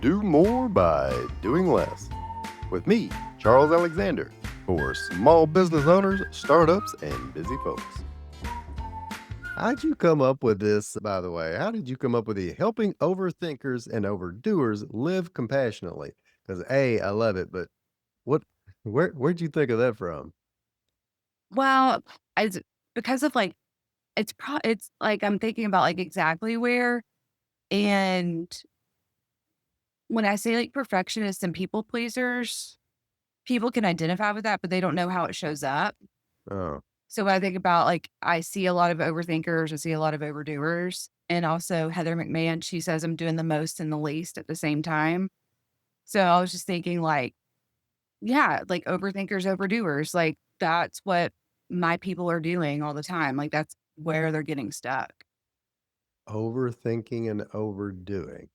Do more by doing less. With me, Charles Alexander, for small business owners, startups, and busy folks. How'd you come up with this, by the way? How did you come up with the helping overthinkers and overdoers live compassionately? Because I love it, but what where'd you think of that from? Well, it's because of, like it's like I'm thinking about, like, exactly where, and when I say, like, perfectionists and people pleasers, people can identify with that, but they don't know how it shows up. Oh, So when I think about, like, I see a lot of overthinkers, I see a lot of overdoers, and also Heather McMahon, she says I'm doing the most and the least at the same time. So I was just thinking, like, yeah, like, overthinkers, overdoers, like, that's what my people are doing all the time, like, that's where they're getting stuck. overthinking and overdoing.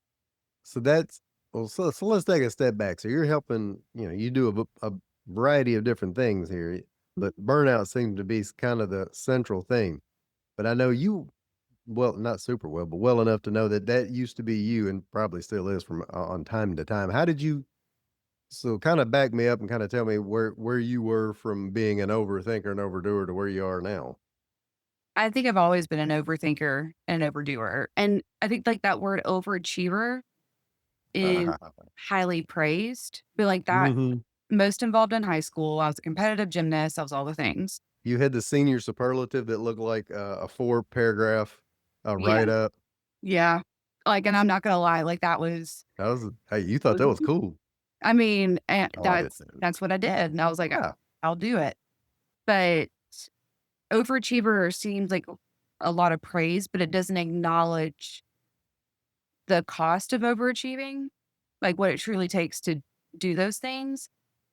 So that's well, so let's take a step back. So you're helping, you do a variety of different things here, but burnout seems to be kind of the central thing. But I know you well, not super well, but well enough to know that that used to be you and probably still is from on time to time. How did you so kind of back me up and kind of tell me where you were from being an overthinker and overdoer to where you are now? I think I've always been an overthinker and an overdoer, and I think, like, that word overachiever is highly praised, but, like, that hmm most involved in high school. I was a competitive gymnast, I was all the things. You had the senior superlative that looked like a four paragraph Yeah, write up. yeah. Like, and I'm not gonna lie, like, That was hey, you thought was that was cool. I mean, and Oh, I didn't. that's what I did, and I was like, Yeah. I'll do it." But overachiever seems like a lot of praise, but it doesn't acknowledge the cost of overachieving, like, what it truly takes to do those things.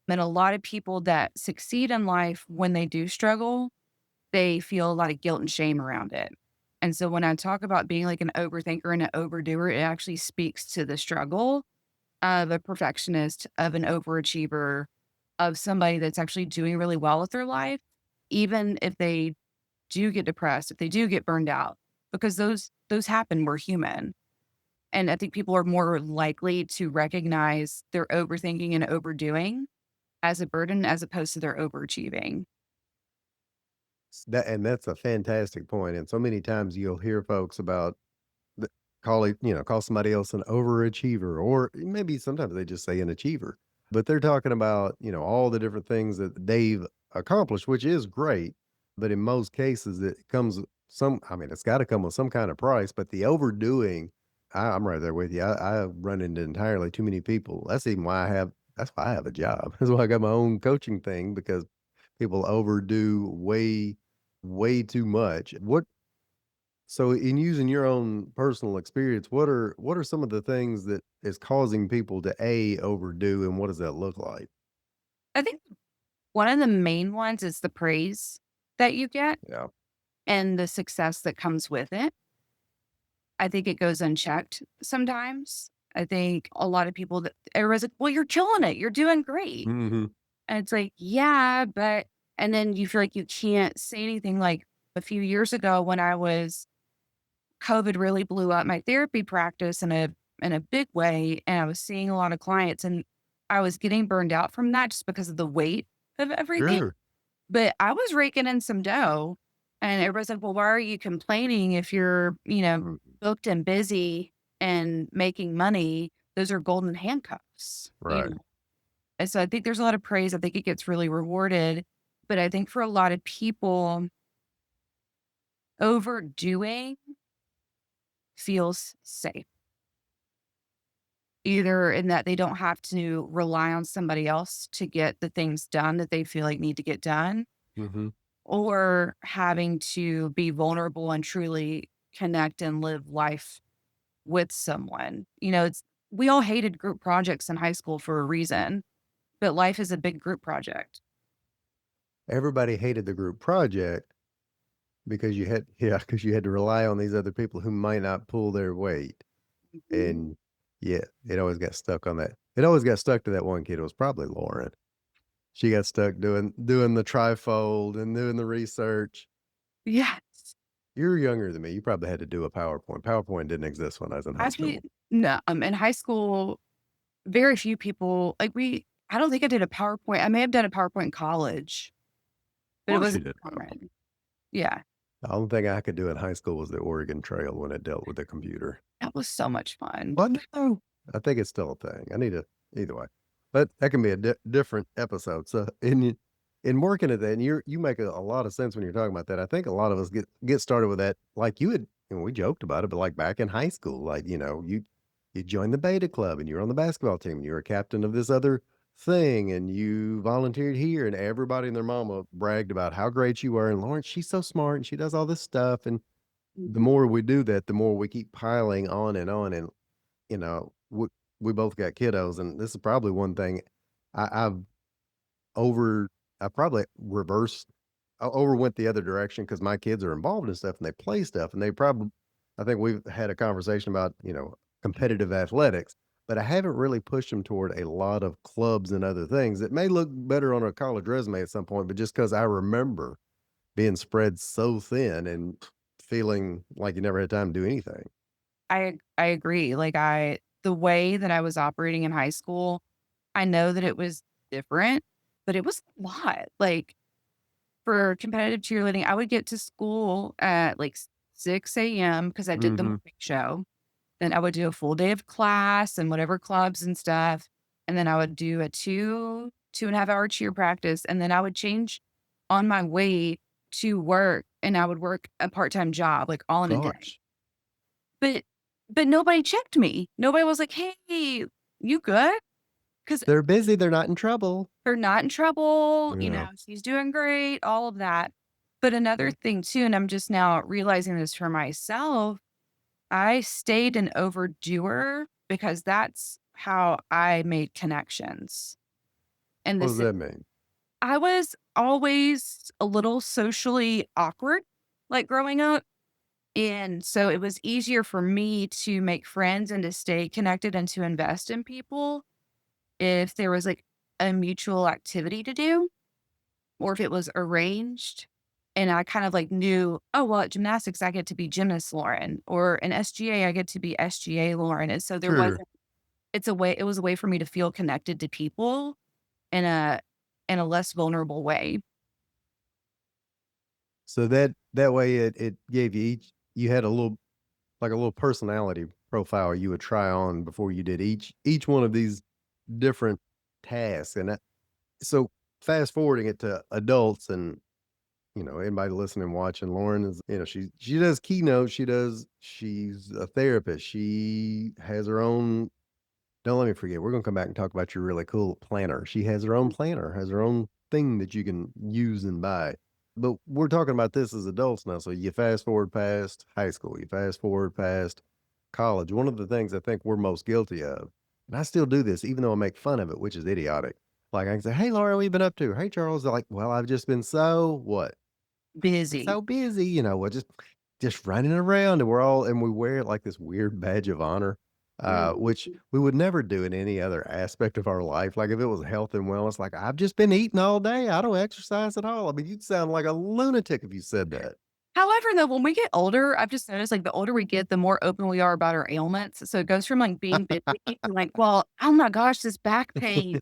And a lot of people that succeed in life, when they do struggle, they feel a lot of guilt and shame around it. And so when I talk about being like an overthinker and an overdoer, it actually speaks to the struggle of a perfectionist, of an overachiever, of somebody that's actually doing really well with their life, even if they do get depressed, if they do get burned out, because those happen. We're human. And I think people are more likely to recognize their overthinking and overdoing as a burden as opposed to their overachieving. That and that's a fantastic point. And so many times you'll hear folks about the call it, call somebody else an overachiever, or maybe sometimes they just say an achiever. But they're talking about, all the different things that they've accomplished, which is great. But in most cases, it comes I mean, it's got to come with some kind of price. But the overdoing, I'm right there with you. I run into entirely too many people. That's why I have a job. That's why I got my own coaching thing because people overdo way too much. So in using your own personal experience, what are some of the things that is causing people to overdo and what does that look like? I think one of the main ones is the praise that you get Yeah. and the success that comes with it. I think it goes unchecked sometimes. I think a lot of people that everybody's like, "Well, you're killing it. You're doing great." Mhm. And it's like, "Yeah, but," and then you feel like you can't say anything. Like a few years ago when I was COVID really blew up my therapy practice in a big way, and I was seeing a lot of clients, and I was getting burned out from that just because of the weight of everything. Sure. But I was raking in some dough, and everybody's like, "Well, why are you complaining if you're, Mhm. booked and busy and making money? Those are golden handcuffs." Right. And so I think there's a lot of praise. I think it gets really rewarded. But I think for a lot of people, overdoing feels safe, either in that they don't have to rely on somebody else to get the things done that they feel like need to get done, Mhm. or having to be vulnerable and truly connect and live life with someone. We all hated group projects in high school for a reason, but life is a big group project. Everybody hated the group project because you had because you had to rely on these other people who might not pull their weight. Mhm. And yeah, it always got stuck on that. It always got stuck to that one kid. It was probably Lauren. She got stuck doing the trifold and doing the research. Yes. You're younger than me. You probably had to do a PowerPoint. PowerPoint didn't exist when I was in high Actually, school. no, in high school, very few people like, I don't think I did a PowerPoint. I may have done a PowerPoint in college, Of but it course you wasn't did. common. Yeah, The only thing I could do in high school was the Oregon Trail when it dealt with the computer. that was so much fun. But no, I think it's still a thing. I need to either way, but that can be a different episode. So in working at that, and you make a lot of sense when you're talking about that. I think a lot of us get started with that, like you had, and we joked about it, but like back in high school, like you joined the beta club and you were on the basketball team, and you were a captain of this other thing, and you volunteered here, and everybody and their mama bragged about how great you were. And Lawrence, she's so smart, and she does all this stuff, and the Mhm. more we do that, the more we keep piling on and on. And you know, we both got kiddos, and this is probably one thing I've over I probably reversed I overwent the other direction because my kids are involved in stuff and they play stuff, and they probably I think we've had a conversation about, competitive athletics, but I haven't really pushed them toward a lot of clubs and other things that may look better on a college resume at some point, but just because I remember being spread so thin and feeling like you never had time to do anything. I agree. Like, the way that I was operating in high school, I know that it was different, but it was a lot. Like, for competitive cheerleading, I would get to school at, like, 6 AM because I did the Mhm. morning show. Then I would do a full day of class and whatever clubs and stuff, and then I would do a 2.5 hour cheer practice, and then I would change on my way to work, and I would work a part-time job, like, all in a day. Gosh. But but nobody checked me. Nobody was like, "Hey, you good?" 'Cause They're busy, they're not in trouble. they're not in trouble, Yeah. she's doing great, all of that. But another thing too, and I'm just now realizing this for myself, I stayed an overdoer because that's how I made connections. And What does this that mean? I was always a little socially awkward, like, growing up, and so it was easier for me to make friends and to stay connected and to invest in people if there was, like, a mutual activity to do or if it was arranged, and I kind of, like, knew, "Oh, well, at gymnastics, I get to be gymnast Lauren," or in SGA, I get to be SGA Lauren, and so there Sure. wasn't it was a way for me to feel connected to people in a less vulnerable way. So that way it gave you you had a little like a little personality profile you would try on before you did each one of these different tasks, and that so fast forwarding it to adults and, anybody listening, watching, Lauren is, she does keynotes, she's a therapist, she has her own. Don't let me forget. We're gonna come back and talk about your really cool planner. She has her own planner, has her own thing that you can use and buy. But we're talking about this as adults now. So you fast forward past high school, you fast forward past college. One of the things I think we're most guilty of, and I still do this, even though I make fun of it, which is idiotic. Like I can say, "Hey, Laura, what you been up to?" "Hey, Charles." They're like, "Well, I've just been so what?" Busy. So busy, we're just running around, and we wear it like this weird badge of honor, which Mhm. we would never do in any other aspect of our life. Like if it was health and wellness, like I've just been eating all day. I don't exercise at all. I mean, you'd sound like a lunatic if you said that. However, though, when we get older, I've just noticed, like, the older we get, the more open we are about our ailments. So it goes from, like, being busy to, like, "Well, oh my gosh, this back pain."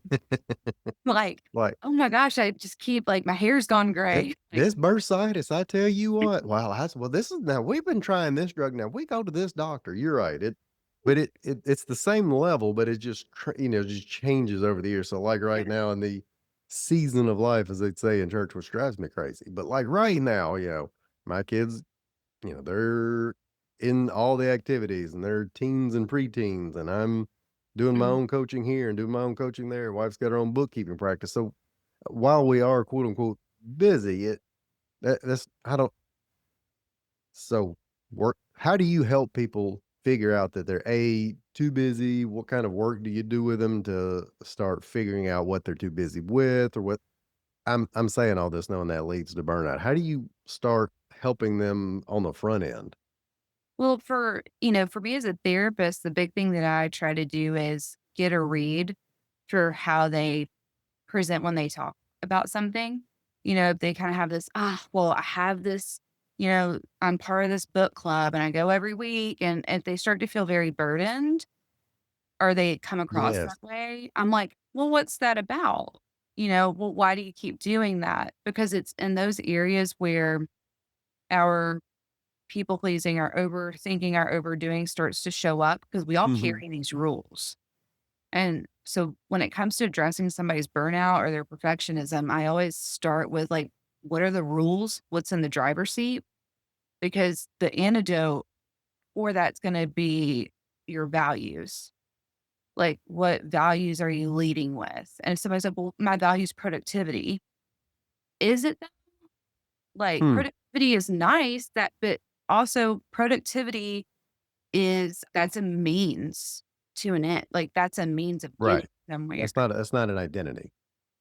Like, Like "Oh my gosh, I just keep like, my hair's gone Th gray." Like, this bursitis, I tell you what, wow, this is now we've been trying this drug now, we go to this doctor, you're right, but it's the same level, but it just just changes over the years, so, like, yeah. right now in the season of life, as they'd say in church, which drives me crazy, but, like, right now, my kids, they're in all the activities, and they're teens and preteens, and I'm doing my Mhm. own coaching here and doing my own coaching there, wife's got her own bookkeeping practice, so while we are, quote, unquote, "busy," that's I don't so work how do you help people figure out that they're A, too busy? What kind of work do you do with them to start figuring out what they're too busy with or what I'm saying all this knowing that leads to burnout. How do you start helping them on the front end? Well, for me as a therapist, the big thing that I try to do is get a read for how they present when they talk about something. If they kinda have this, well, I have this, I'm part of this book club and I go every week," and if they start to feel very burdened, or they come across that Yes. way, I'm like, "Well, what's that about?" "Well, why do you keep doing that?" Because it's in those areas where our people pleasing, our overthinking, our overdoing starts to show up because we all Mhm. carry these rules. And so when it comes to addressing somebody's burnout or their perfectionism, I always start with like, what are the rules? What's in the driver's seat? Because the antidote for that's going to be your values. Like, what values are you leading with? And if somebody said, well, my value is productivity. Is it that? Like, Hmm. productivity is nice, but also productivity that's a means to an end. Like, that's a means of getting Right. somewhere. That's not an identity.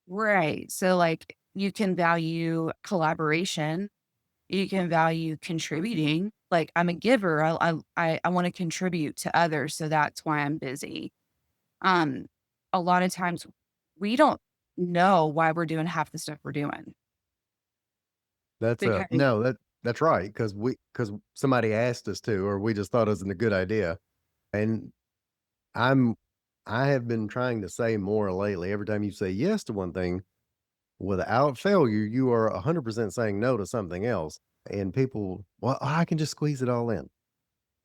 Right. So, like, you can value collaboration. You can value contributing. Like, I'm a giver. I want to contribute to others, so that's why I'm busy. Um, a lot of times we don't know why we're doing half the stuff we're doing That's a because no, that's right, because somebody asked us to, or we just thought it was a good idea. And I'm I have been trying to say more lately. Every time you say yes to one thing, without failure, you are 100% saying no to something else. And people, well, I can just squeeze it all in.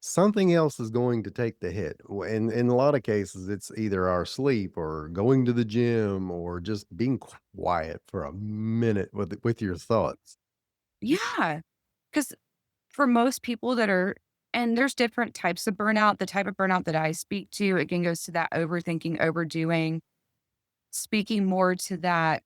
Something else is going to take the hit. In a lot of cases, it's either our sleep or going to the gym or just being quiet for a minute with your thoughts. yeah, because for most people that are and there's different types of burnout. The type of burnout that I speak to, again, goes to that overthinking, overdoing, speaking more to that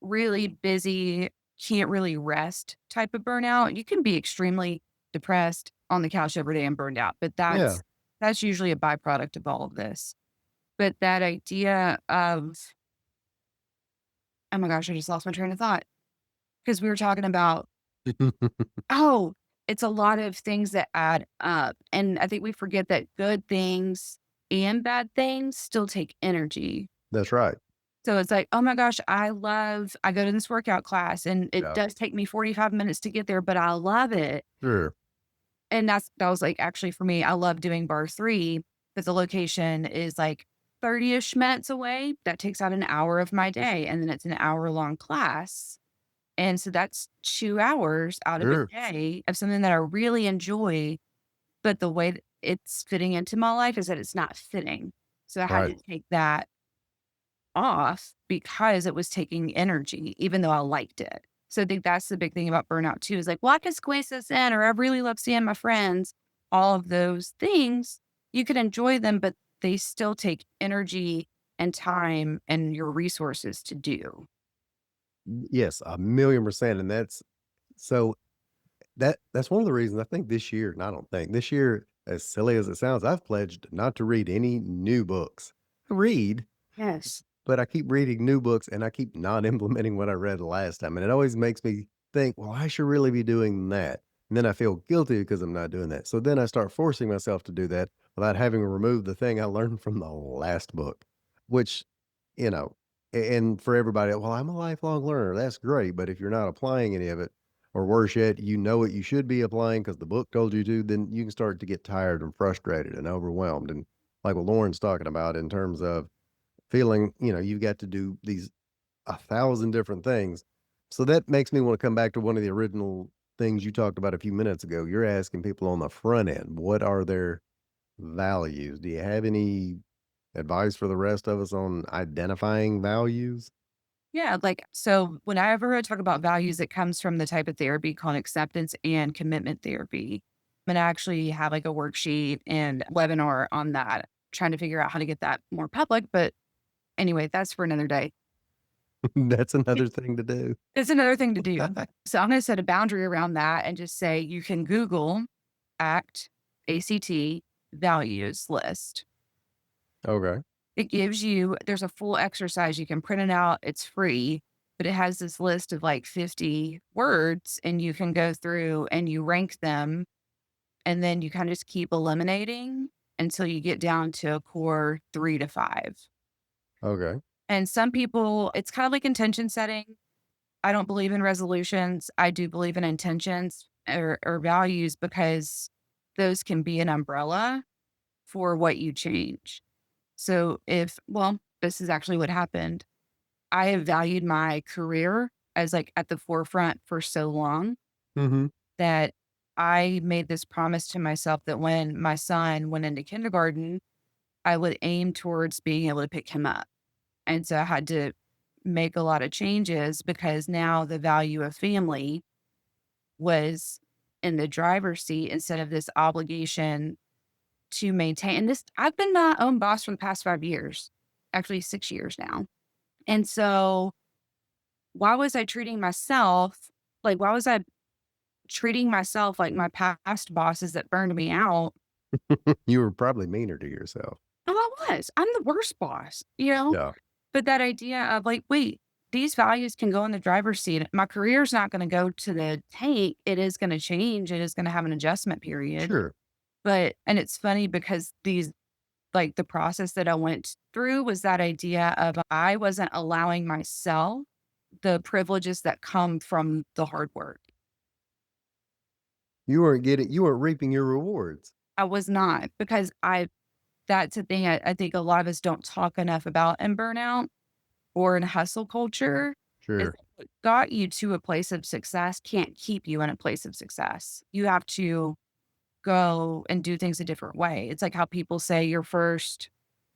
really busy, can't really rest type of burnout. You can be extremely depressed on the couch every day and burned out, but Yeah. that's usually a byproduct of all of this. But that idea of, oh my gosh, I just lost my train of thought because we were talking about, oh, it's a lot of things that add up. And I think we forget that good things and bad things still take energy. That's right. So it's like, "Oh my gosh, I go to this workout class and it Yeah. does take me 45 minutes to get there, but I love it." Sure. And that was, like, actually for me, I love doing bar 3, but the location is, like, 30-ish minutes away. That takes out an hour of my day, and then it's an hour-long class. And so that's 2 hours out of a Sure. day of something that I really enjoy, but the way that it's fitting into my life is that it's not fitting. So I had Right. to take that off because it was taking energy, even though I liked it. So I think that's the big thing about burnout too, is like, well, I could squeeze this in, or I really love seeing my friends. All of those things, you could enjoy them, but they still take energy and time and your resources to do. Yes, 1,000,000%. And so that's one of the reasons I think this year, and I don't think this year, as silly as it sounds, I've pledged not to read any new books. I read, Yes. but I keep reading new books and I keep not implementing what I read last time. And it always makes me think, well, I should really be doing that. And then I feel guilty because I'm not doing that. So then I start forcing myself to do that without having removed the thing I learned from the last book, which, you know, and for everybody, well, I'm a lifelong learner. That's great. But if you're not applying any of it, or worse yet, you know what you should be applying because the book told you to, then you can start to get tired and frustrated and overwhelmed. And like what Lauren's talking about in terms of feeling, you've got to do these 1,000 different things. So that makes me wanna come back to one of the original things you talked about a few minutes ago. You're asking people on the front end, what are their values? Do you have any advice for the rest of us on identifying values? Yeah, like, so whenever I talk about values, it comes from the type of therapy called acceptance and commitment therapy. And I actually have like a worksheet and webinar on that, trying to figure out how to get that more public. But anyway, that's for another day. That's another thing to do. It's another thing to do. So I'm going to set a boundary around that and just say you can Google ACT, ACT values list. Okay, It gives you, there's a full exercise. You can print it out. It's free, but it has this list of like 50 words and you can go through and you rank them. And then you kind of just keep eliminating until you get down to a core 3 to 5. okay, And some people, it's kind of like intention setting. I don't believe in resolutions. I do believe in intentions or values because those can be an umbrella for what you change. So this is actually what happened. I have valued my career as like at the forefront for so long Mhm. that I made this promise to myself that when my son went into kindergarten, I would aim towards being able to pick him up. And so I had to make a lot of changes because now the value of family was in the driver's seat instead of this obligation to maintain. And this, I've been my own boss for the past 5 years, actually 6 years now. And so why was I treating myself why was I treating myself like my past bosses that burned me out? You were probably meaner to yourself. Oh, I was. I'm the worst boss, you know? Yeah. But that idea of like, wait, these values can go in the driver's seat. My career's not going to go to the tank. It is going to change. It is going to have an adjustment period. Sure. And it's funny because the process that I went through was that idea of I wasn't allowing myself the privileges that come from the hard work. You weren't reaping your rewards. I was not because that's the thing I think a lot of us don't talk enough about in burnout or in hustle culture is Sure. what got you to a place of success can't keep you in a place of success. You have to go and do things a different way. It's like how people say your first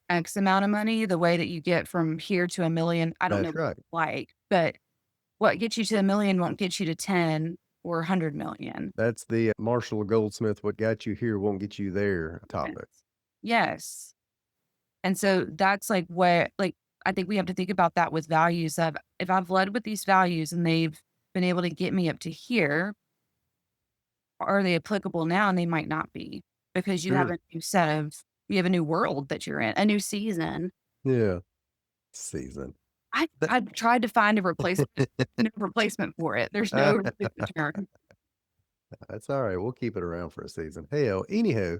X amount of money, the way that you get from here to a million, I don't know That's what right. it's like, but what gets you to a million won't get you to 10 or 100,000,000. That's the Marshall Goldsmith, "What got you here won't get you there" Yes. topic. Yes. And so that's like what I think we have to think about that with values of if I've led with these values and they've been able to get me up to here, are they applicable now? And they might not be because Sure. you have a new world that you're in, a new season. Yeah. Season. That I've tried to find a replacement, no replacement for it. There's no replacement term. That's alright, we'll keep it around for a season. Hell, anyhow,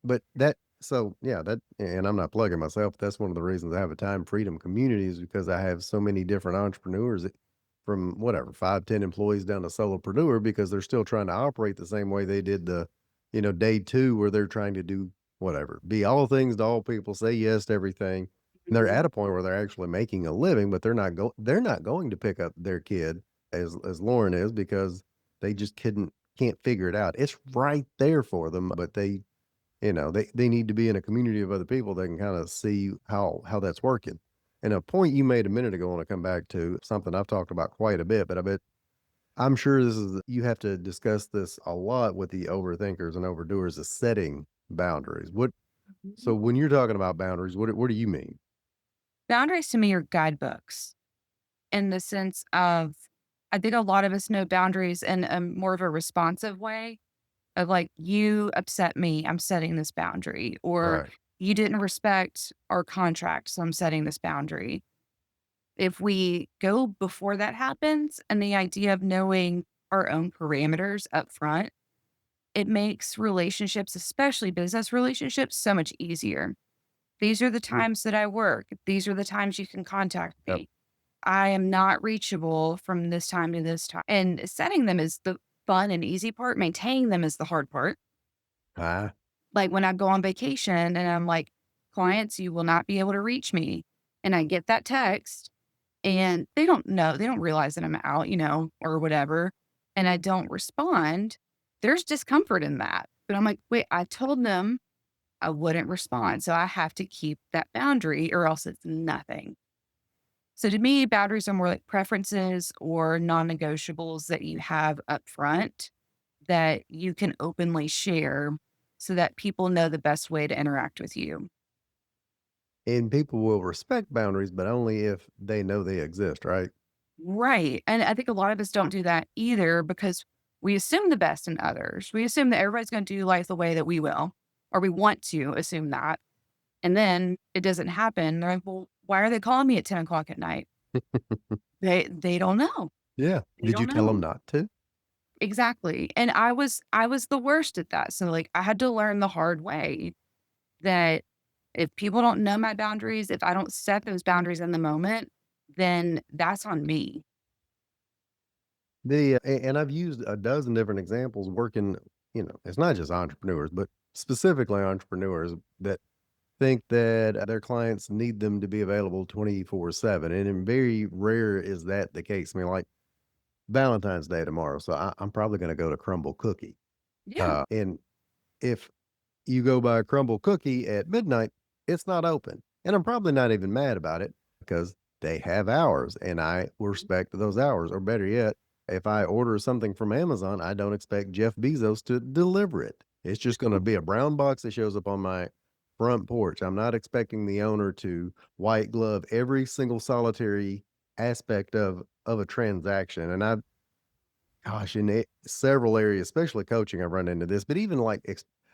but that so, yeah, that and I'm not plugging myself, that's one of the reasons I have a time freedom community is because I have so many different entrepreneurs that from whatever, 5, 10 employees down to solopreneur because they're still trying to operate the same way they did day 2 where they're trying to do whatever, be all things to all people, say yes to everything. And they're Mhm. at a point where they're actually making a living, but they're not going to pick up their kid as Lauren is because they just can't figure it out. It's right there for them, but they need to be in a community of other people that can kinda see how that's working. And a point you made a minute ago, I wanna come back to something I've talked about quite a bit, but I'm sure you have to discuss this a lot with the overthinkers and overdoers is setting boundaries. So Mhm. when you're talking about boundaries, what do you mean? Boundaries to me are guidebooks in the sense of I think a lot of us know boundaries in a more of a responsive way of like, you upset me, I'm setting this boundary, or Right. you didn't respect our contract, so I'm setting this boundary. If we go before that happens and the idea of knowing our own parameters up front, it makes relationships, especially business relationships, so much easier. These are the Mm, times that I work. These are the times you can contact yep. me. I am not reachable from this time to this time. And setting them is the fun and easy part. Maintaining them is the hard part. Ah, Like when I go on vacation and I'm like, clients, you will not be able to reach me. And I get that text and they don't know, they don't realize that I'm out, or whatever. And I don't respond. There's discomfort in that. But I'm like, wait, I told them I wouldn't respond. So I have to keep that boundary or else it's nothing. So to me, boundaries are more like preferences or non negotiables that you have up front that you can openly share so that people know the best way to interact with you. and people will respect boundaries, but only if they know they exist, right? Right. And I think a lot of us don't do that either because we assume the best in others. We assume that everybody's going to do life the way that we will, or we want to assume that. And then it doesn't happen. They're like, well, why are they calling me at 10 o'clock at night? They don't know. Yeah. They Did you don't tell them know. not to? Exactly. And I was the worst at that. So like I had to learn the hard way that if people don't know my boundaries, if I don't set those boundaries in the moment, then that's on me. And I've used a dozen different examples working, it's not just entrepreneurs, but specifically entrepreneurs that think that their clients need them to be available 24/7, and in very rare is that the case. I mean, like Valentine's Day tomorrow, so I'm probably gonna go to Crumble Cookie. Yeah. And if you go buy a crumble cookie at midnight, it's not open. And I'm probably not even mad about it because they have hours and I respect those hours. Or better yet, if I order something from Amazon, I don't expect Jeff Bezos to deliver it. It's just going to be a brown box that shows up on my front porch. I'm not expecting the owner to white glove every single solitary aspect of a transaction. And gosh, in several areas, especially coaching, I've run into this, but even like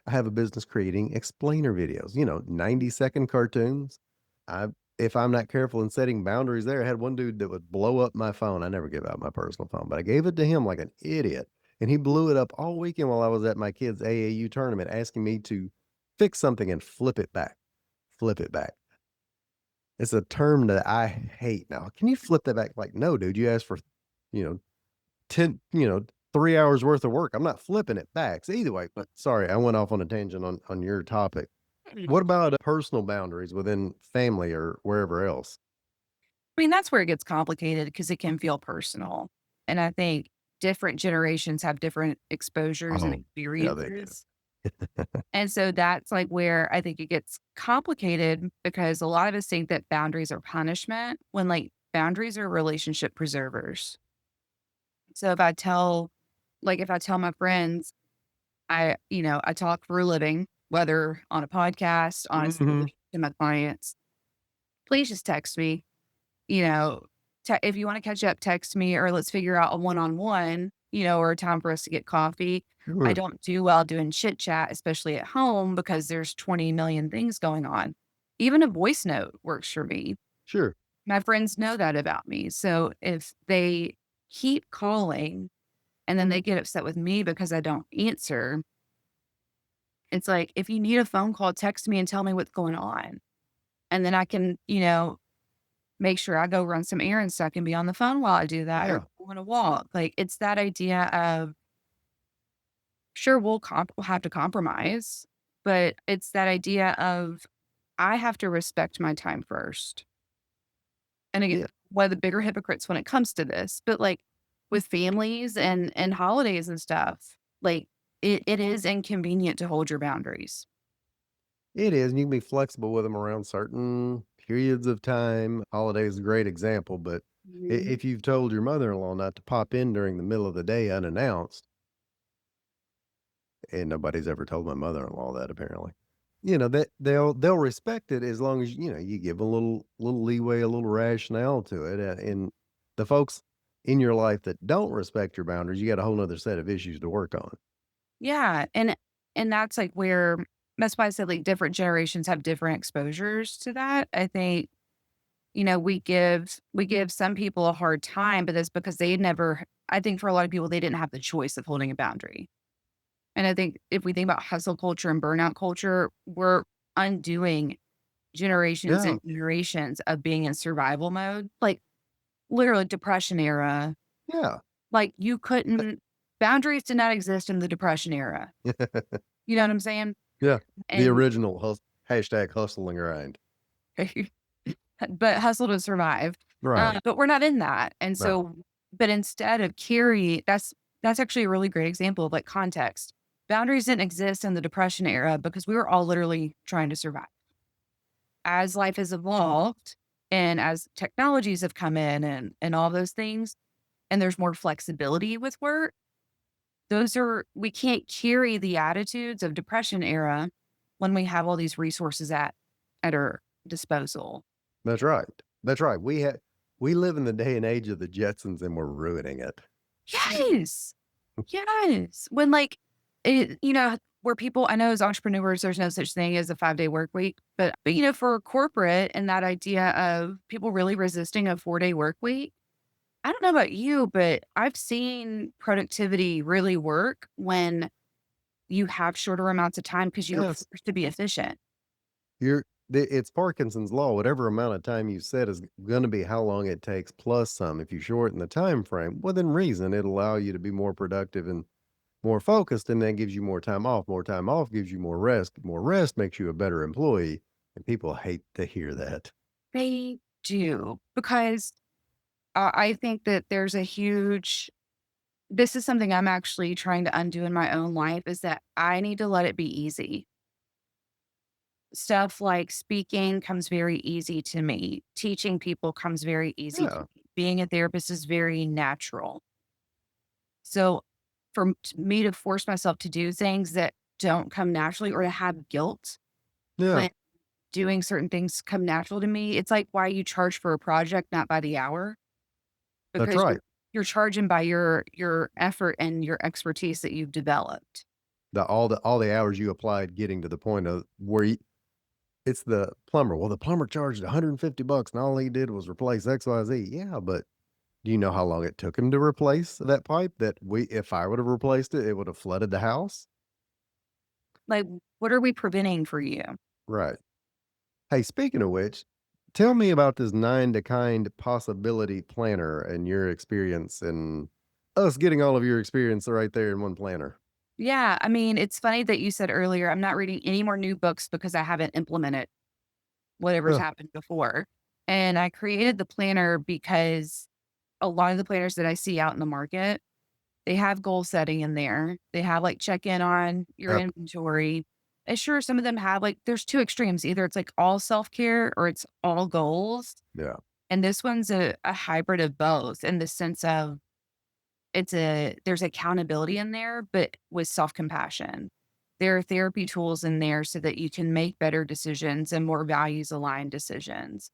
I have a business creating explainer videos, 90-second cartoons. I If I'm not careful in setting boundaries there, I had one dude that would blow up my phone. I never give out my personal phone, but I gave it to him like an idiot. And he blew it up all weekend while I was at my kid's AAU tournament, asking me to fix something and flip it back. Flip it back. It's a term that I hate now. Can you flip that back? Like, no, dude, you asked for, you know, 10, 3 hours worth of work. I'm not flipping it back. So either way, but sorry, I went off on a tangent on your topic. What about personal boundaries within family or wherever else? I mean, that's where it gets complicated because it can feel personal. And I think different generations have different exposures and Oh, yeah, they do. experiences. And so that's like where I think it gets complicated because a lot of us think that boundaries are punishment when like boundaries are relationship preservers. So if I tell my friends, I talk for a living, whether on a podcast, Mhm. honestly, to my clients, please just text me. You know, if you wanna catch up, text me or let's figure out a one-on-one, or a time for us to get coffee. I Sure, don't do well doing chit chat, especially at home because there's 20 million things going on. Even a voice note works for me. sure. My friends know that about me. So if they keep calling and then they get upset with me because I don't answer, it's like, if you need a phone call, text me and tell me what's going on. And then I can, make sure I go run some errands so I can be on the phone while I do that or Yeah, go on a walk. Like, it's that idea of, sure, we'll have to compromise, but it's that idea of I have to respect my time first. And again, yeah. one of the bigger hypocrites when it comes to this, but like with families and holidays and stuff, like it is inconvenient to hold your boundaries. It is, and you can be flexible with them around certain periods of time. Holiday is a great example, but Mhm. if you've told your mother-in-law not to pop in during the middle of the day unannounced, and nobody's ever told my mother-in-law that apparently. That they'll respect it as long as, you give a little leeway, a little rationale to it, and the folks in your life that don't respect your boundaries, you got a whole 'nother set of issues to work on. Yeah, and that's like where that's why I said like different generations have different exposures to that. I think, we give some people a hard time, but that's because they never I think for a lot of people they didn't have the choice of holding a boundary. And I think if we think about hustle culture and burnout culture, we're undoing generations Yeah, and generations of being in survival mode. Like literally depression era. yeah. Like you couldn't boundaries did not exist in the depression era. You know what I'm saying? Yeah, the And original hashtag hustle and grind. but hustle to survive. Right. But we're not in that. And No. so, but instead of carry, that's actually a really great example of like context. Boundaries didn't exist in the depression era because we were all literally trying to survive. As life has evolved and as technologies have come in and all those things, and there's more flexibility with work, we can't carry the attitudes of depression era when we have all these resources at our disposal. That's right. That's right. We live in the day and age of the Jetsons, and we're ruining it. Yes. Yes. When like where people I know as entrepreneurs, there's no such thing as a 5-day work week. But for corporate and that idea of people really resisting a 4-day work week, I don't know about you, but I've seen productivity really work when you have shorter amounts of time because you're Yes. forced to be efficient. It's Parkinson's law. Whatever amount of time you set is gonna be how long it takes plus some. If you shorten the time frame, within reason, it'll allow you to be more productive and more focused, and that gives you more time off. More time off gives you more rest. More rest makes you a better employee, And people hate to hear that. They do because I think that there's a huge this is something I'm actually trying to undo in my own life is that I need to let it be easy. Stuff like speaking comes very easy to me. Teaching people comes very easy to Yeah, me. Being a therapist is very natural. So me to force myself to do things that don't come naturally or to have guilt yeah, when doing certain things come natural to me, it's like why you charge for a project, not by the hour, that's because right. you're charging by your effort and your expertise that you've developed. All the hours you applied getting to the point of where it's the plumber. Well, the plumber charged $150 and all he did was replace XYZ. Yeah, but do you know how long it took him to replace that pipe that if I would have replaced it, it would have flooded the house? Like, what are we preventing for you? Right. Hey, speaking of which, tell me about this 9 to kind possibility planner and your experience and us getting all of your experience right there in one planner. Yeah, I mean, it's funny that you said earlier, I'm not reading any more new books because I haven't implemented whatever's Huh, happened before. And I created the planner because a lot of the planners that I see out in the market, they have goal setting in there. They have like check in on your yep, inventory. And sure, some of them have like, there's two extremes. Either it's like all self care or it's all goals. yeah. And this one's a hybrid of both in the sense of there's accountability in there, but with self-compassion. There are therapy tools in there so that you can make better decisions and more values aligned decisions.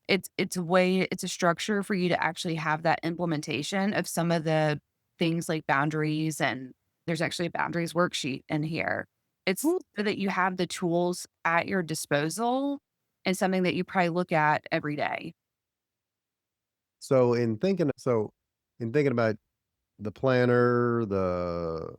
It's a structure for you to actually have that implementation of some of the things like boundaries, and there's actually a boundaries worksheet in here. It's Woo. so that you have the tools at your disposal and something that you probably look at every day. So in thinking about the planner, the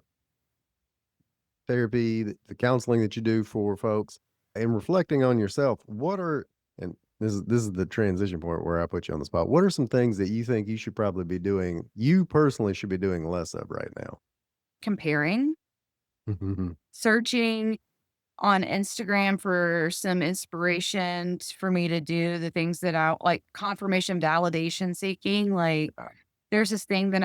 therapy, the counseling that you do for folks, and reflecting on yourself, what are and this is the transition point where I put you on the spot. What are some things that you think you should probably be doing, you personally should be doing less of right now? Comparing, searching on Instagram for some inspiration for me to do the things that I like confirmation validation seeking. Like there's this thing that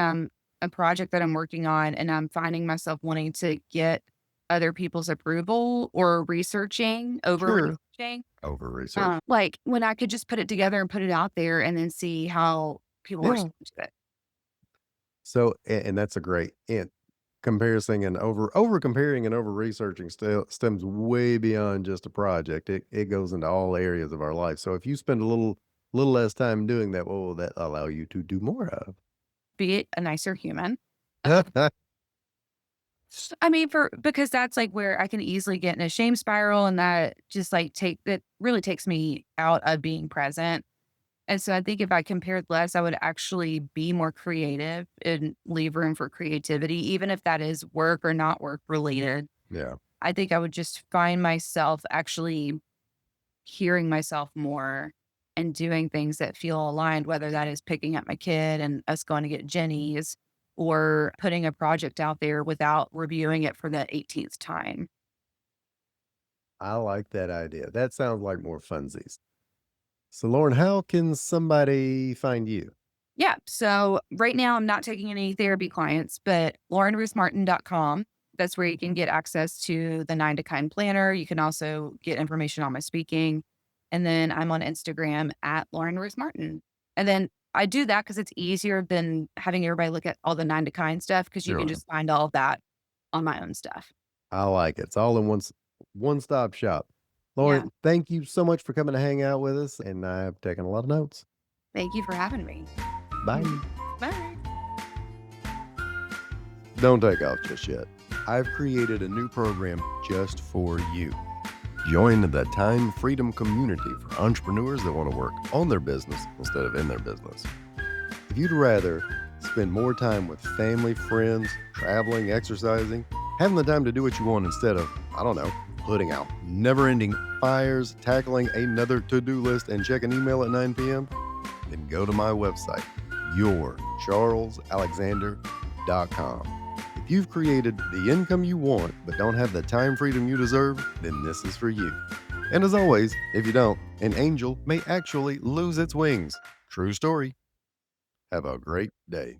a project that I'm working on and I'm finding myself wanting to get other people's approval or researching, over Sure. researching. Over research. Like when I could just put it together and put it out there and then see how people Yeah. respond to it. So, and that's a great and comparison and over comparing and over researching still stems way beyond just a project. It goes into all areas of our life. So if you spend a little less time doing that, what will that allow you to do more of? Be a nicer human. I mean, for because that's like where I can easily get in a shame spiral and that just like that really takes me out of being present. And so I think if I compared less, I would actually be more creative and leave room for creativity, even if that is work or not work related. Yeah. I think I would just find myself actually hearing myself more and doing things that feel aligned, whether that is picking up my kid and us going to get Jenny's or putting a project out there without reviewing it for the 18th time. I like that idea. That sounds like more funsies. So Lauren, how can somebody find you? Yeah. So right now I'm not taking any therapy clients, but laurenruthmartin.com. That's where you can get access to the 9 to Kind planner. You can also get information on my speaking. And then I'm on Instagram at Lauren Ruth Martin. And then I do that because it's easier than having everybody look at all the 9 to Kind stuff because you can Sure. just find all of that on my own stuff. I like it. It's all in one-stop shop. Yeah. Lauren, thank you so much for coming to hang out with us, and I've taken a lot of notes. Thank you for having me. Bye. Bye. Don't take off just yet. I've created a new program just for you. Join the Time Freedom community for entrepreneurs that want to work on their business instead of in their business. If you'd rather spend more time with family, friends, traveling, exercising, having the time to do what you want instead of, I don't know, putting out never ending fires, tackling another to do list, and checking email at 9 p.m., then go to my website, yourcharlesalexander.com. If you've created the income you want but don't have the time freedom you deserve, then this is for you. And as always, if you don't, an angel may actually lose its wings. True story. Have a great day.